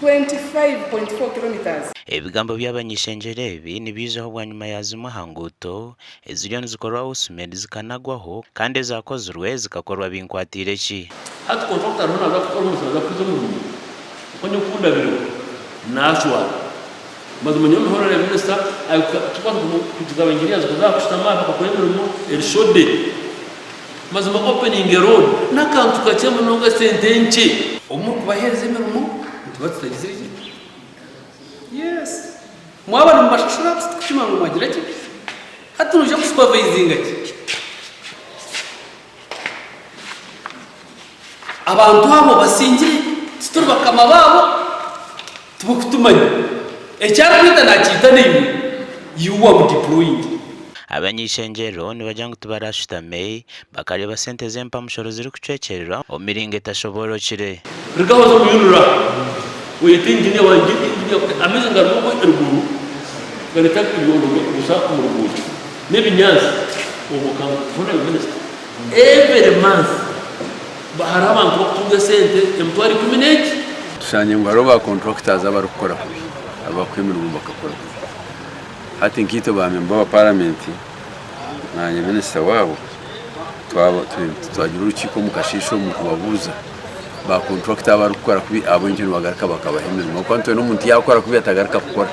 25.4 kilometers. Ebigambo by'Abany'eishengyero ebi nibizaho bwa nyuma ya zimuhanguto eziriyo nizikorwaho sumenti zikanagwaho kandi zakozerwe zikakorwa binkwatire ki hati contractor rona zakora umusaza kuzo mu konye kunda biro nashwa mazumanyo mihoro ya minister tukwa kugabanyiriza kuzakushitama bakakwemera elshode mazuma opening road nakantu kachemo nonga sentenche omuntu baheze imirimo tubatagizire. Yes, mwabana mubashashura kushima ngo magira ki hatunuje kusupervising ati abantu abo basingire tuturba kama babo tubukutumanya ecyarwita nakita nini yuwa mu deploying. Abany'eishengyero nibajya ngo tubarashitame bakareba sente zempa mushoro ziri kucekerera omiringa etashoborokire rigahoza muyunura wetingiye wanjye ameze ngaruko eruguru gareka ibyondo gusa mu ruguru n'ibinyazi ubukanga funa minister every month bahara abantu bakutunga sente emtwari kumineki tushanye ngo aroba contractors abarukora abakwemera bakakora hati nkito bamemba wa parliament na minister wabo twagira urukiko mukashisho mu kubabuza ba contractor abarukora kubi abonjeni bagaraka bakabahemera kwanto n'umuntu yakora kubi atagaraka gukora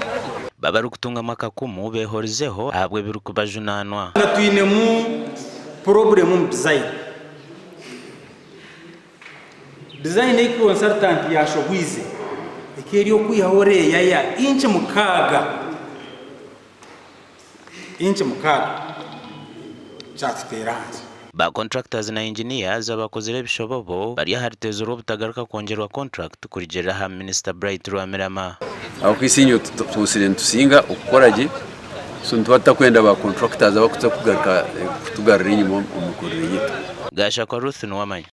babaru kutunga makakumu behorizeho ahabwe birukubajunanwa natwine mu problem mu design iko consultant yashobwize ikiriyo kwihahore yaya inche mukaga chatiteranje ba contractors na engineers abakozere bishobobo bari haritezo robutagaruka kongerwa contract kurigera ha Minister Bright Rwamirama aho kwisinyo tusire ntusinga ukoraje so ntwata kwenda ba contractors abakuza kugaruka kutugarira inyuma umukorere yito gasha kwa Ruth Nwamanya.